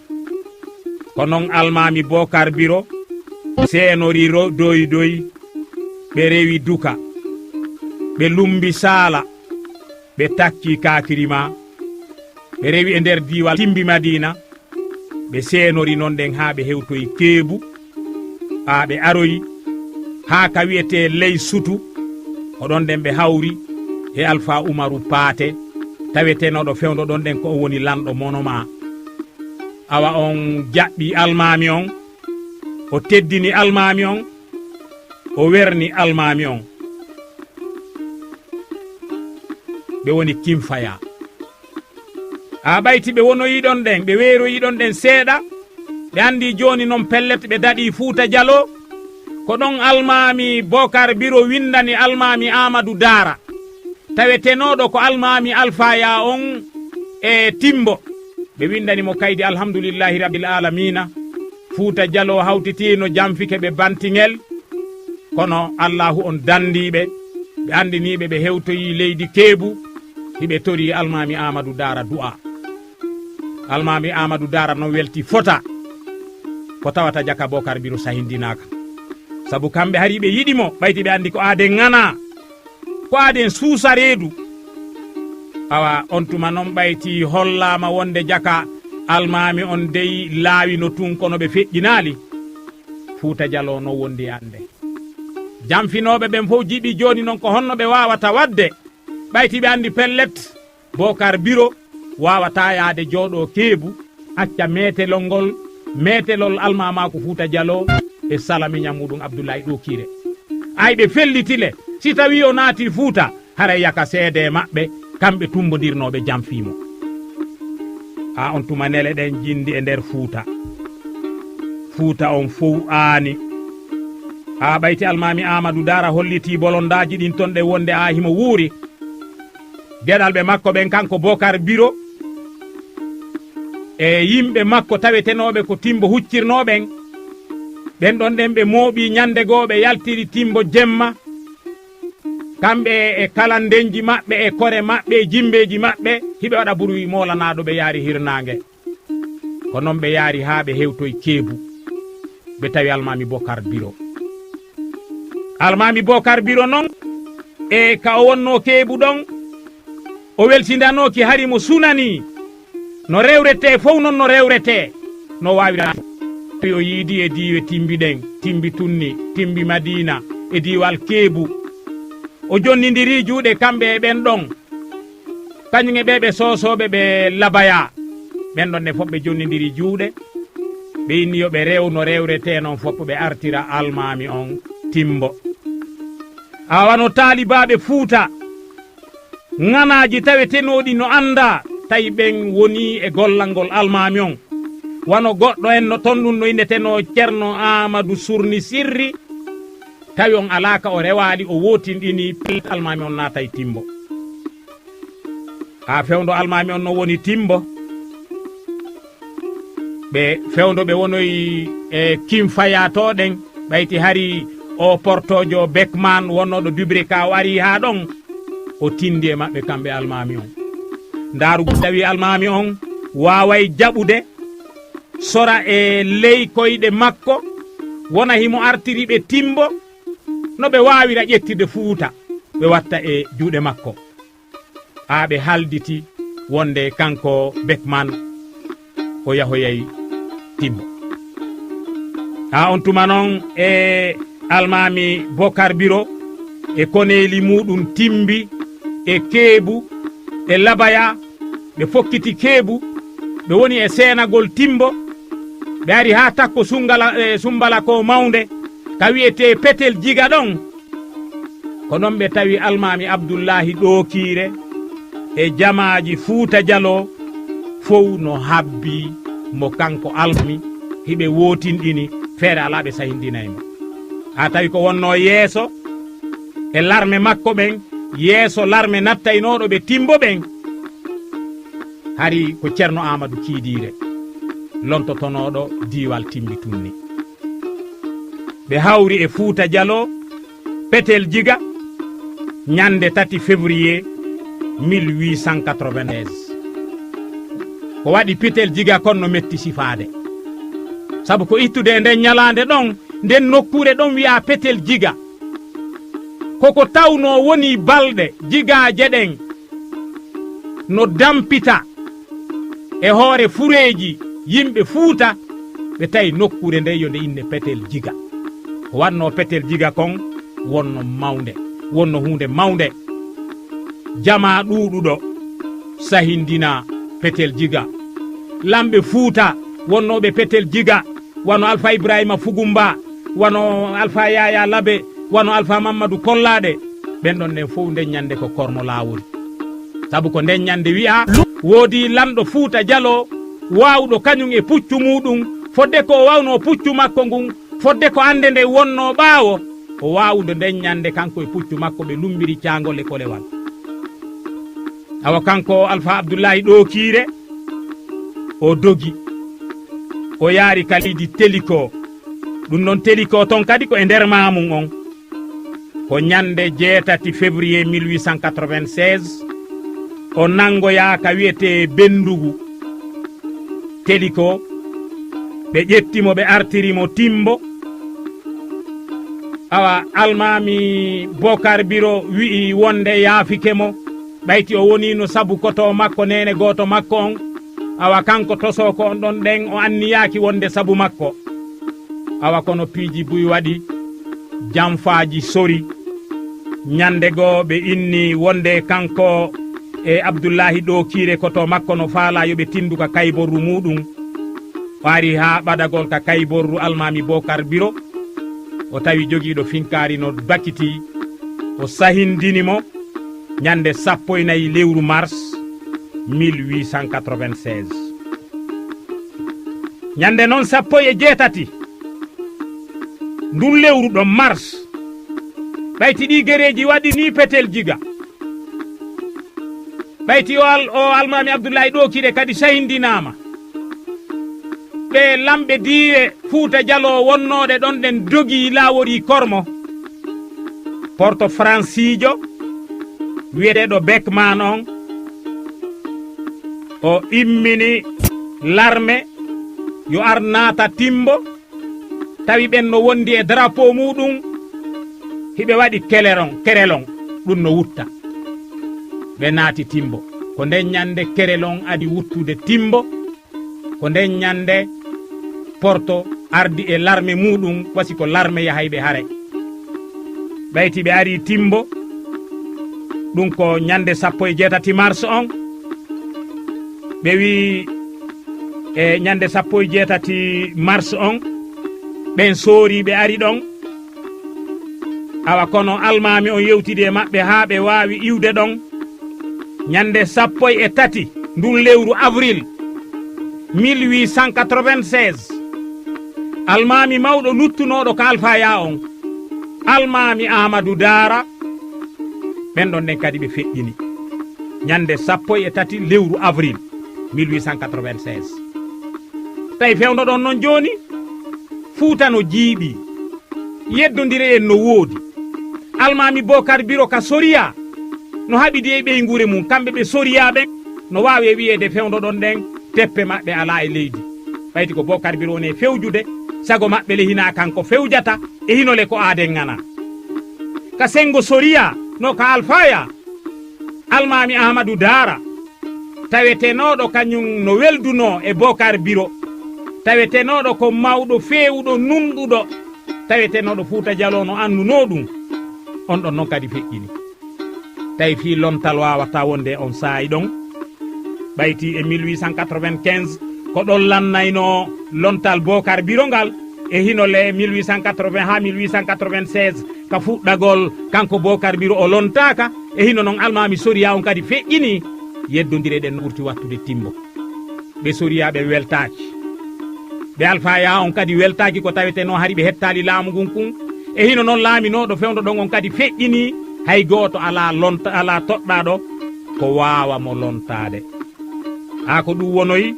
ko noon almami Bocar Biro seenori doyi ɓe rewi duka ɓe lumbi Saala ɓe takki Kakirima ɓe rewi e nder diwal Timbi Madina ɓe seenori noon ɗen ha ɓe hewtoyi Keebu ɓe aroyi ha ka wiyete Ley Sutu oɗon ɗen ɓe hawri e Alpha Umaru Paate tawetenoɗo fewdo ɗon ɗen ko o woni lanɗo monoma awa on jaɓɓi almami on o teddini almami on o werni almami on ɓe woni Kimfaya a ɓayti ɓe wonoyiɗon ɗen ɓe weeroyiɗon ɗen seeɗa ɓe andi joni noon pellet ɓe daɗi Fuuta Jallo ko ɗon almami Bocar Biro windani almami Amadou Dara tawetenoɗo ko almami Alpha Ya on e Timbo ɓe windanimo kaydi alhamdulillahi rabbil alamina Fuuta Jallo hawtitino jamfike ɓe bantiŋel kono Allahu on dandiɓe ɓe andiniɓe ɓe hewtoyi leydi Keebu hiɓe tori almami Amadou Dara du'a almami Amadou Dara no welti fota ko tawata jaka Bocar Biro sahindinaka sabu kamɓe hari ɓe yiɗimo ɓayti ɓe andi ko aaden ŋana ko aaden suusa reedu awa on tuma noon ɓayti hollama wonde jaka almami on dey laawi no tun kono ɓe feƴƴinali Fuuta Jallo no wondi ande jamfinoɓe ɓen fof jiɗi joni noon ko honno ɓe wawata wadde ɓayti ɓe andi pellet Bocar Biro wawata yaade jooɗo Keebu acca metelol almamako Fuuta Jallo e salamiñam muɗum Abdoulaye Okire ay ɓe fellitile si tawi o naati Fuuta haray yaka seede maɓɓe kamɓe tumbodirnoɓe jamfimo on tuma nele ɗen jindi e nder Fuuta on fof aani ɓayti almami Amadou Dara holliti bolondaji ɗin ton ɗe wonde himo wuuri deɗalɓe makko ɓen kanko Bocar Biro e yimɓe makko tawetenoɓe ko Timbo huccirnoɓen ɓen ɗon ɗen ɓe mooɓi ñande goo ɓe yaltiri Timbo jemma kamɓe e kalandenji maɓɓe e kore maɓɓe e jimbeji maɓɓe hiɓe waɗa buruwi molanaɗo ɓe yaari hirnangue ko noon ɓe yaari ha ɓe hewtoye Keebu ɓe tawi almami Bocar Biro almami Bocar Biro noon e ka o wonno Keebu ɗon o weltidanoki hari mo sunani no rewrete fof noon no rewrete no wawira tawi o yiidi e diiwe timbiɗen, timbi tunni, timbi madina e diwal keebu. O jonnidiri juuɗe kamɓe e ɓen ɗon kañum e ɓe sosoɓe ɓe labaya ɓen ɗon ne fof ɓe jonnidiri juuɗe ɓe inni yo ɓe rewno rewrete noon fof ɓe artira almami on timbo. Awano taalibaɓe Fuuta ŋanaji tawetenoɗi no anda tawi ɓen woni e gollal ngol almami on. Wano goɗɗo en no ton ɗum no inneteno Ceerno Amadou Surni Sirri tawi on alaka o rewaali o wotinɗini pellet almami on naata e timbo. Ha fewndo almami on no woni timbo ɓe fewndo ɓe wonoyi e kimfayatoɗen ɓayti hari o portojo Beckman wonnoɗo Dubrika o ari ha ɗon o tindi e maɓɓe kamɓe almami on. Ndarugo tawi almami on waway jaɓude sora e ley koyɗe makko wona himo artiri ɓe timbo no ɓe wawira ƴettirde Fuuta ɓe watta e juuɗe makko. Ha ɓe halditi wonde kanko Beckman o yahoyay timbo. Ha on tuma noon e almami Bocar Biro e koneli muɗum timbi e keebu e labaya ɓe fokkiti keebu ɓe woni e seenagol timbo ɓe ari ha takko sumbala ko mawnde ka wiyete petel jiga ɗon ko non ɓe tawi almami Abdoullahi Ɗookire e jamaji Fuuta Jalo fof no habbi mo kanko almi hiɓe wotinɗini feere ala ɓe sahindinaymo. Ha tawi ko wonno yeeso e larme makko ɓen yeeso larme nattaynoɗo ɓe timbo ɓen hari ko Ceerno Amadou Kiidire lontotonoɗo diwal timbi tunni. Ɓe hawri e Fuuta Jalo petel jiga ñande 3 février 1893 ko waɗi petel jiga kon no metti sifaade sabu ko ittude nden ñalande ɗon nden nokkure ɗon wi'a petel jiga koko tawno woni balɗe jigaje ɗen no dampita e hoore fureji yimɓe Fuuta ɓe tawi nokkure nde yo nde inne petel jiga. Ko wanno petel jiga kon wonno mawnde wonno hunde mawnde jama ɗuɗuɗo sahindina petel jiga. Lamɓe Fuuta wonnoɓe petel jiga wano Alpha Ibrahima Fugumba wano Alpha Yaya Labe wano Alpha Mamadou Kollaɗe ɓen ɗon nden fof nden ñande ko korno lawol sabu ko nden ñande wi'a woodi lamɗo Fuuta Jalo wawɗo kañum e puccu muɗum fodde ko wawno puccu makko ngun fodde ko ande nde wonno ɓaawo o wawde nden ñande kanko e puccu makko ɓe lumbiri cagol e kolewal. Awa kanko Alpha Abdoullahi Ɗookire o dogi o yaari kalidi Téliko ɗum noon Téliko ton kadi ko e nder mamum on ko ñande 8 février 1896 o nangoya ka wiyete Bendugu. Téliko ɓe ƴettimo ɓe artirimo timbo. Awa almami Bocar Biro wi'i wonde yaafikemo ɓayti o woni no sabu koto makko nene goto makko on. Awa kanko toso ko on ɗon ɗen o anniyaki wonde sabu makko. Awa kono piiji buy waɗi jamfaji sori ñande go ɓe inni wonde kanko e Abdoullahi Ɗookire koto makko no faala yoɓe tinduka kayborru muɗum o ari ha ɓadagol ka kayborru almami Bocar Biro o tawi jogiiɗo finkari no bakiti o sahindinimo ñande 14 lewru mars 1896 ñande noon 17 ndun lewru ɗo mars ɓayti ɗi gereji waɗi ni petel jiga ɓayti o almami Abdoullahi Ɗookire kadi sahindinama ɓe lamɓe diire Fuuta Jalo wonnoɗe ɗon ɗen dogi lawori kormo porto francijo wiyeteɗo Beckman on o immini larme yo ar naata timbo tawi ɓen no wondi e drapeau muɗum hiɓe waɗi kerelon ɗum no wutta ɓe naati timbo ko nden ñande kerelon adi wuttude timbo ko nden ñande porto ardi e larme muɗum wasi ko larme yahayɓe hare ɓayti ɓe ari Timbo ɗum ko ñande 17 mars on ɓe wi e ñande 17 mars on ɓen soori ɓe ari ɗon awa kono almami on yewtidi e maɓɓe ha ɓe wawi iwde ɗon ñande 13 ndun lewru avril 1896 almami mawɗo nuttunoɗo ko Alfaya on almami Amadou Dara ɓen ɗon nden kadi ɓe feƴƴini ñande 13 lewru avril 1896 tawi fewno ɗon noon joni Fuuta no jiiɓi yeddodire en no woodi almami Bocar Biro ka soriya no haɓidi e ɓeygure mum kamɓe ɓe soriya ɓen no wawi wiyede fewdo ɗon ɗen teppe maɓɓe ala e leydi ɓayti ko Bocar Biro woni fewjude sago maɓɓe le hina kanko fewjata e hinole ko aaden ngana ka sengo soriya no ka Alfaya almami Ahmadou Dara tawetenoɗo kañum no welduno e Bocar Biro tawetenoɗo ko mawɗo fewuɗo nunɗuɗo tawetenoɗo Fuuta Jallo no anduno ɗum on ɗon noon kadi feƴƴini tawi fi lontal wawata wonde on saayi ɗon ɓayti e 1895 ko ɗon lannayno lontal Bocar Biro ngal e hinole 1880 ha 1896 ka fuɗɗagol kanko Bocar Biro o lontaka e hino noon almami soriya on kadi feƴƴini yeddodire ɗen ɓurti wattude Timbo ɓe soriya ɓe weltaki ɓe Alfaya on kadi weltaki ko taweteno hari ɓe hettali laamu ngun kun e hino noon laaminoɗo fewdo ɗon on kadi feƴƴini hay goto ala toɗɗaɗo ko wawa mo lontade ha ko ɗum wonoyi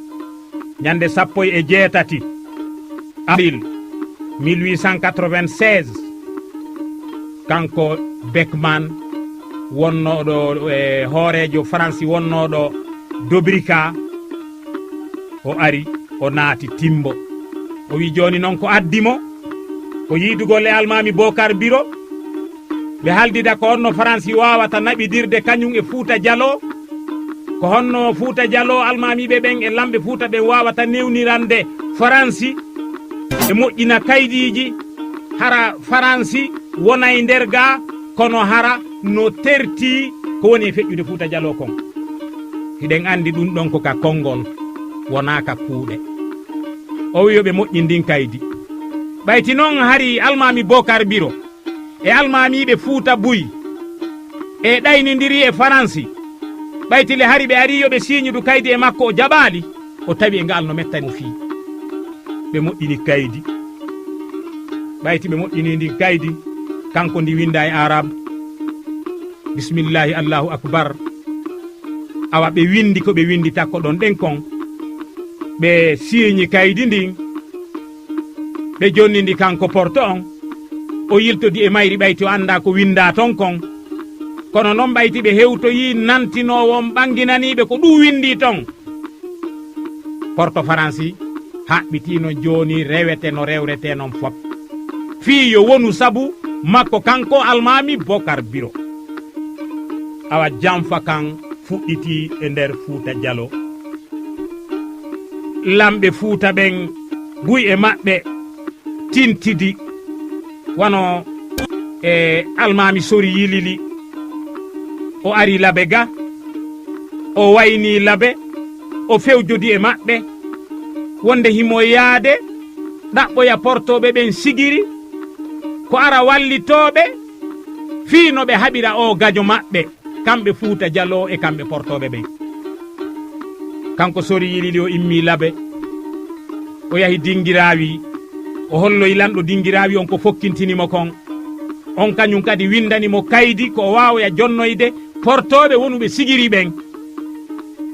ñande 16 avril 1896 kanko Beckman wonnoɗo e hoorejo France wonnoɗo Dobrika o ari o naati Timbo o wi joni noon ko addimo ko yiidugol e almami Bocar Biro ɓe haldida ko honno France wawata naɓidirde kañum e Fuuta Jallo ko honno Fuuta Jallo almamiɓe ɓen e lamɓe Fuuta ɓen wawata newnirande France e moƴƴina kaydiji hara France wonay nder ga kono hara no terti ko woni e feƴƴude Fuuta Jallo kon hiɗen andi ɗum ɗon ko ka konngol wona ka kuuɗe o wi yoɓe moƴƴindin kaydi ɓayti noon hari almami Bocar Biro e almamiɓe Fuuta Buy e ɗaynidiri e France ɓaytile hari ɓe ari yoɓe signudu kaydi e makko o jaɓali o tawi e ngal no mettani mo fii ɓe moƴƴini kaydi ɓayti ɓe moƴƴini ndin kaydi kanko ndi winda e arabe bismillahi allahu akbar awa ɓe windi ko ɓe windi takko ɗon ɗen kon ɓe signi kaydi ndin ɓe jonnidi kanko porto on o yiltodi e mayri ɓayti o anda ko winda ton kon kono noon ɓayti ɓe hewtoyi nantinowon ɓanginaniɓe ko ɗum windi ton porto faransi haɓɓitino joni rewete no rewrete non fop fii yo wonu sabu makko kanko almami Bocar Biro awa janfa kan fuɗɗiti e nder Fuuta Jallo lamɓe Fuuta ɓen buy e maɓɓe tintidi wano e almami sori yilili o ari labe ga o wayni labe o fewjodi e maɓɓe wonde himo yaade ɗaɓɓoya portoɓe ɓen sigiri ko ara wallitoɓe fii no ɓe haɓira o gajo maɓɓe kamɓe Fuuta Jallo e kamɓe portoɓe ɓen kanko sori yilili o immi labe o yahi dingirawi o holloyi lanɗo dingirawi on ko fokkintinimo kon on kañum kadi windanimo kaydi ko wawya jonnoyde portoɓe wonuɓe sigiri ɓen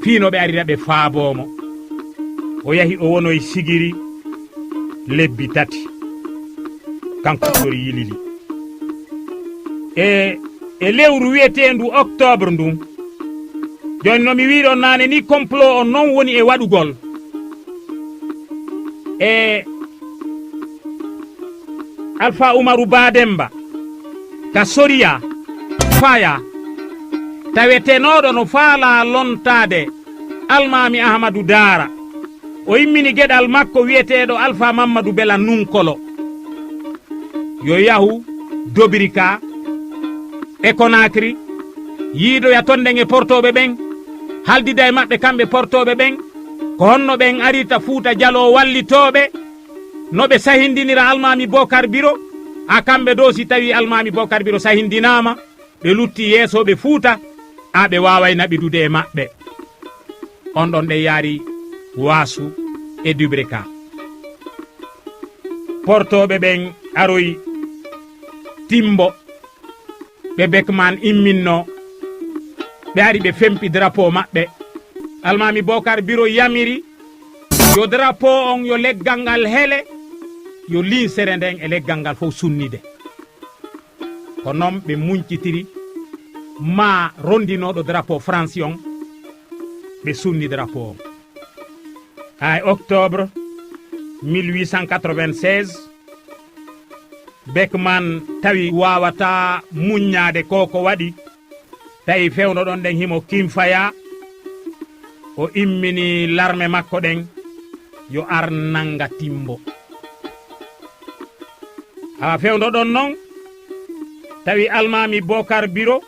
fiino ɓe arira ɓe faabomo o yahi o wonoye sigiri lebbi 3 kanko sori yilili e lewru wiyetendu octobre ndun joni nomi wiɗon nane ni complot on non woni e waɗugol e Alpha Umaru Bademba ka soriya faya tawetenoɗo no faala lontade almami Ahmadou Dara o immini geɗal makko wiyeteɗo Alpha Mamadou Bela Nunkolo yo yahu Dobrika e Conakry yiidoya tonden e portoɓe ɓen haldida e maɓɓe kamɓe portoɓe ɓen ko honno ɓen arita Fouta Dialo wallitoɓe no ɓe sahindinira Almami Bocar Biro ha kamɓe do si tawi Almami Bocar Biro sahindinama ɓe lutti yeesoɓe Fouta ha ɓe waway naɓidude e maɓɓe on ɗon ɗe yaari Wasu e Dobrika portoɓe ɓen aroyi Timbo ɓe Beckman imminno ɓe ari ɓe fempi drapeau maɓɓe Almami Bocar Biro yamiri yo drapeau on yo leggal ngal hele yo linsere nden e leggal ngal fof sunnide ko noon ɓe muñcitiri ma rondinoɗo drapeau France on ɓe sunni drapeau on ay octobre 1896 Beckman tawi wawata muññade ko waɗi tawi fewno ɗon ɗen himo Kimfaya o immini l'armée makko ɗen yo ar nanga Timbo awa fewno ɗon noon tawi Almami Bocar Biro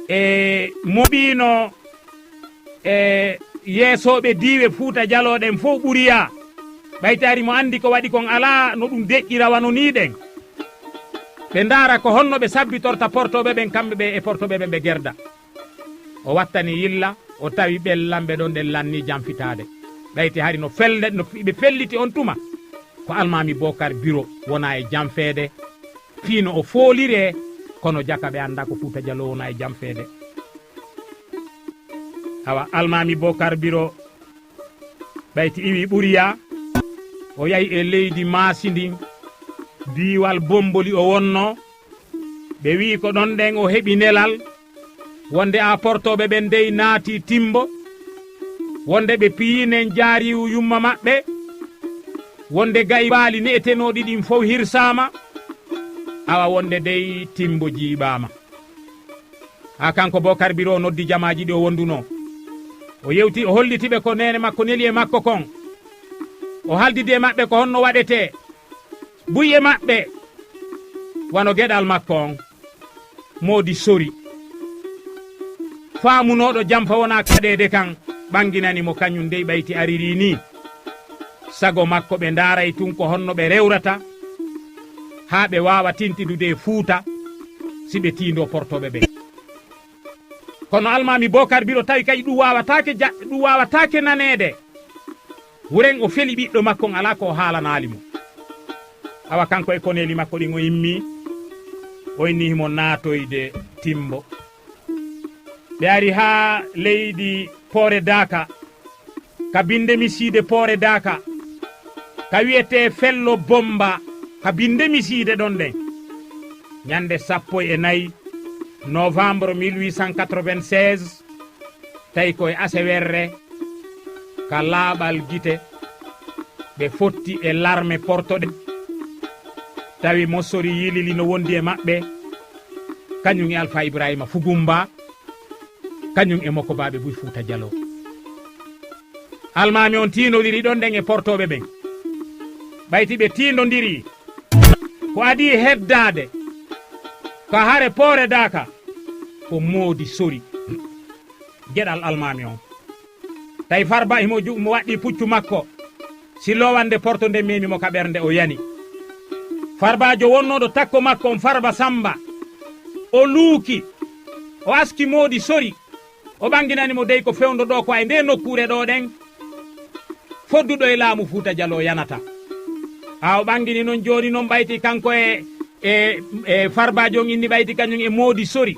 e moɓino e yeesoɓe diiwe Fouta Dialo ɗen fof ɓuriya ɓaytari mo andi ko waɗi kon ala no ɗum deƴƴirawano ni ɗen ɓe ndaara ko honno ɓe sabbitorta portoɓe ɓen kamɓe ɓe e portoɓe ɓen ɓe gerda o wattani yilla o tawi ɓellamɓe ɗon ɗen lanni jamfitade ɓayti hari no felde no ɓe felliti on tuma ko Almami Bocar Biro wona e jamfeede fiino o foolire kono jaka ɓe anda ko Fouta Dialo wona e jamfeede awa Almami Bocar Biro ɓayti iwi ɓuriya o yahi e leydi Masindin diwal Bomboli o wonno ɓe wi ko ɗon ɗen o heɓi nelal wonde a portoɓe ɓen dey naati Timbo wonde ɓe piyinen jaari yumma maɓɓe wonde gayi baali ne'etenoɗi ɗin fof hirsama awa wonde dey Timbo jiiɓama ha kanko Bocar Biro noddi jamaji ɗi o wonduno o yewti o hollitiɓe ko nene makko neli e makko kon o haldidi e maɓɓe ko honno waɗete buye maɓɓe wano geɗal makko on moodi sori faamunoɗo jamfa wona kaɗede kan ɓanginani mo kañum dey ɓayti ariri ni sago makko ɓe ndaray tun ko honno ɓe rewrata ha ɓe wawa tintidude e Fouta si ɓe tindo portoɓe ɓe kono Almami Bocar Biro tawi kay ɗum wawatake nanede wuren o feli ɓiɗɗo makko ala ko haalanali mo awa kanko e koneli makko ɗin o immi o inni himo naatoyde Timbo ɓe ari ha leydi Poore Daka ka bindemi siide Poore Daka ka wiyete Fello Bomba ka bindemi siide ɗon ɗen ñande 14 novembre 1896 tawi koye Asewerre ka laaɓal gite ɓe fotti e l'armée portoɗe tawi Mossori Yilili no wondi e maɓɓe kañum e Alpha Ibrahima Fugumba kañum e Mokobaɓe Buy Fouta Dialo Almami on tinodiri ɗon ɗen e portoɓe ɓen ɓayti ɓe tindodiri ko adi heddade ko hare Poore Daka ko moodi sori geɗal Almami on tawi Farba himo mo waɗɗi puccu makko si lowande porto nde memimo ka ɓernde o yani Farbajo wonnoɗo takko makko on Farba Samba o luuki o aski moodi sori o ɓanginanimo dey ko fewndo ɗo ko ay nde nokkure ɗo ɗen fodduɗo e laamu Fouta Dialo yanata ha o ɓangini noon joni noon ɓayti kanko e Farbajo on inni ɓayti kañum e moodi sori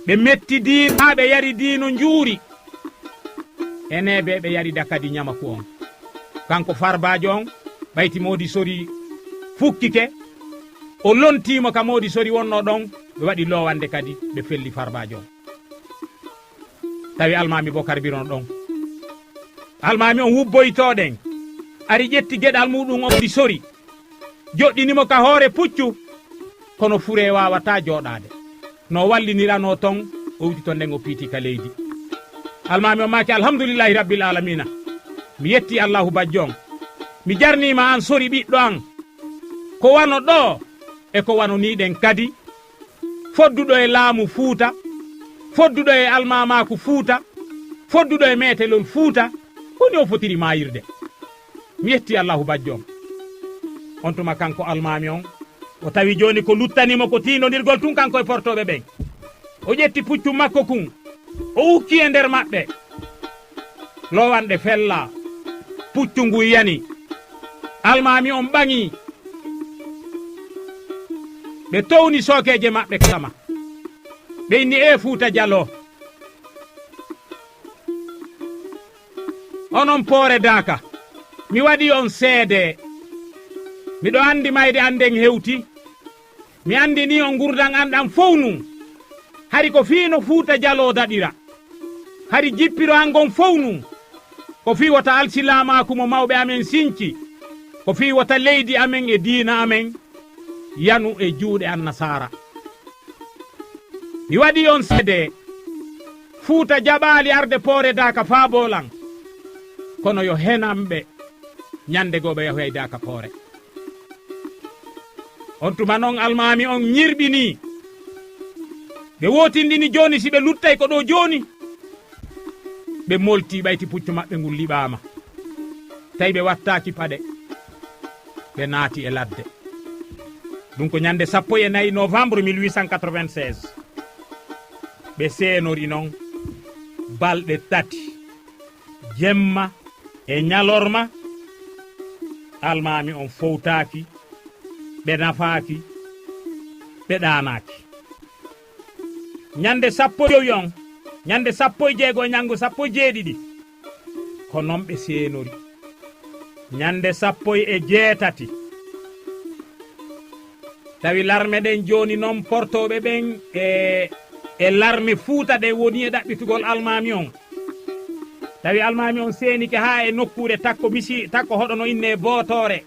ɓe metti diino ha ɓe yari diino juuri eneɓe ɓe yari dakadi ñamaku on kanko Farbajo on ɓayti moodi sori fukkike o lontimo ka moodi sori wonno ɗon ɓe waɗi lowande kadi ɓe felli Farbajo on tawi Almami Bocar Biro ɗon Almami on wubboytoɗen ari ƴetti geɗal muɗum o di sori joɗɗinimo ka hoore puccu kono fure wawata joɗade no wallinirano ton o wuti ton nden o piiti ka leydi Almami o maki alhamdulillahi rabbil alamina mi yetti Allahu bajjon mi jarnima an sori ɓiɗɗo an ko wano ɗo e ko wano niɗen kadi fodduɗo e laamu Fuuta fodduɗo e almamaku Fuuta fodduɗo e metelol Fuuta woni o fotiri mayirde mi yetti Allahu bajjon on tuma kanko almami on o tawi joni ko luttanimo ko tinodirgol tun kanko e portoɓe ɓen o ƴetti puccu makko kun o ukki e nder maɓɓe lowanɗe fella puccu ngu yani almami on ɓaŋi ɓe towni sokeje maɓɓe sama ɓe inni e Fuuta Jallo onon poore Daaka mi waɗi on seede miɗo andi mayde anden hewti mi andi ni on gurdan anɗan fownu hari ko fiino Fuuta Jallo daɗira hari jippiro angon fownu ko fi wata alsilamaku mo mawɓe amen sinci ko fi wata leydi amen e diina amen yanu e juuɗe annasara mi waɗi on seede Fuuta jaɓaali arde poore Daaka faabolan kono yo henamɓe ñande go ɓe yahoya Daaka poore on tuma noon almami on ñirɓini ɓe wotindini joni si ɓe luttay ko ɗo joni ɓe molti ɓayti puccu maɓɓe ngol liɓama tawi ɓe wattaki paɗe ɓe naati e ladde ɗum ko ñande 14 novembre 1896 ɓe seenori noon balɗe tati jemma e ñalorma almami on fowtaki ɓe nafaaki ɓe ɗaanaaki ñande 15 on ñande 16 ñango 17 ko noon ɓe seenori ñande 18 tawi larme ɗen joni noon portoɓe ɓen e larme Fuuta ɗe woni e ɗaɓɓitugol almami on tawi almami on seenike ha e nokkure takko hoɗo no inne Bootore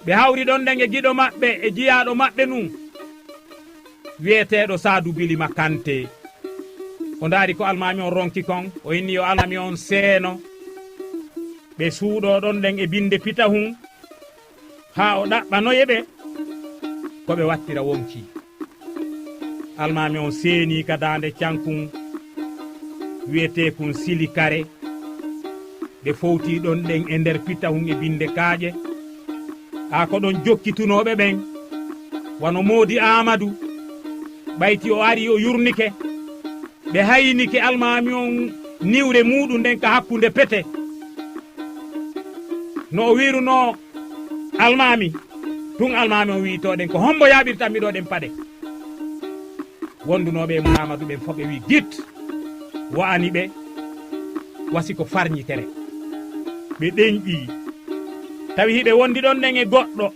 ɓe hawri ɗon ɗen e giɗo maɓɓe e jiyaɗo maɓɓe nun wiyeteɗo Sadou Bilima Kanté o daari ko almami on ronki kon o inni yo almami on seeno ɓe suuɗo ɗon ɗen e binde pitahum ha o ɗaɓɓanoye ɓe ko ɓe wattira wonki almami on seeni ka dande cankun wiyete kun Silikare ɓe fowti ɗon ɗen e nder pitahum e binde kaaƴe ha ko ɗon jokkitunoɓe ɓen wano Modi Amadou ɓayti o ari o yurnike ɓe haynike almami on niwre muɗum nden ka hakkunde pete no o wiruno almami tun almami on wiitoɗen ko hombo yaɓirtanmi ɗo ɗen paɗe wondunoɓe e Amadou ɓen fof ɓe wi git wa'ani ɓe wasi ko farñitere ɓe ɗenƴi tawi hiɓe wondi ɗon ɗen e goɗɗo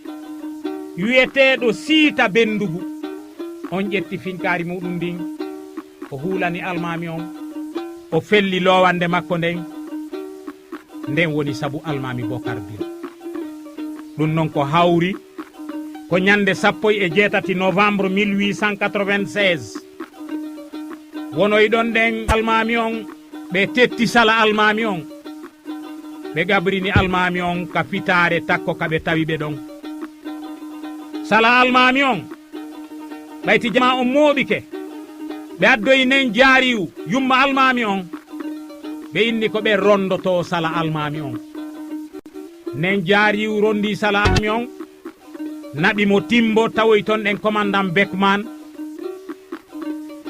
wiyeteɗo Siita Bendugu on ƴetti finkari muɗum ndin o huulani almami on o felli lowande makko nden woni sabu almami Bocar Biro ɗum noon ko hawri ko ñande 18 novembre 1896 wonoy ɗon ɗen almami on ɓe tetti sala almami on ɓe gabrini almami on ka fitare takko kaɓe tawi ɓe ɗon sala almami on ɓayti jama on mooɓike ɓe addoyi nen jaariw yumma almami on ɓe inni ko ɓe rondoto sala almami on nen jaariw rondi sala almami on naɓi mo Timbo tawoy ton ɗen commandant Beckman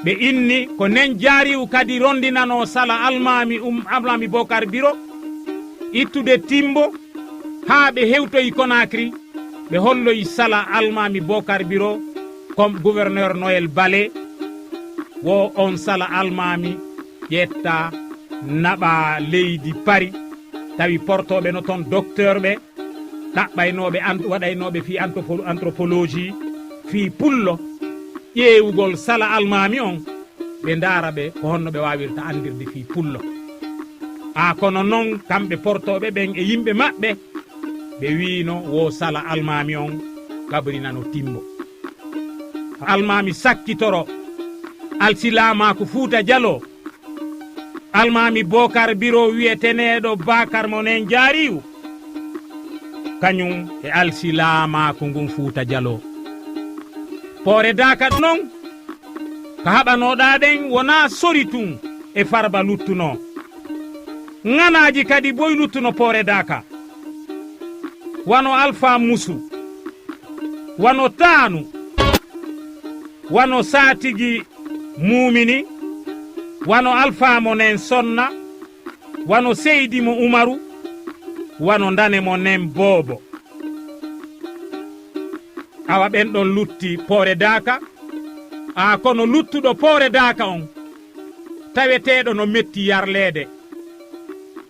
ɓe inni ko nen jaariw kadi rondinano sala almami almami Bocar Biro ittude Timbo haa ɓe hewtoyi Conakry ɓe holloyi sala almami Bocar Biro comme gouverneur Noël Bale wo on sala almami ƴetta naɓa leydi Paris tawi portoɓe no toon docteur ɓe ɗaɓɓaynoɓe waɗaynoɓe fi anthropologie fi pullo ƴeewugol sala almami on ɓe ndaara ɓe ko honno ɓe wawirta andirde fi pullo kono noon kamɓe portoɓe ɓen e yimɓe maɓɓe ɓe wiino wo sala almami on gabrinano Timbo almami sakkitoro alsilamaku Fuuta Jallo almami Bokar biro wiyeteneɗo Bakar monen jaariwu kañum e alsilama ko ngun Fuuta Jallo Poore Daka non ko haɓanoɗa ɗen wona sori tun e Farba luttuno ŋanaji kadi boy luttuno Poore Daka wano Alpha Musu wano Taanu wano Satigi Mumini wano Alpha monen Sonna wano Seydi mo Umaru wano Ndane monen Bobo awa ɓen ɗon lutti Poore Daka kono luttuɗo Poore Daka on taweteɗo no metti yarlede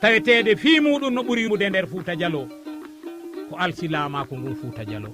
taweteɗe fi muɗum no ɓuri mude nder Fuuta Jallo ko alsilama ko ngun Fuuta Jallo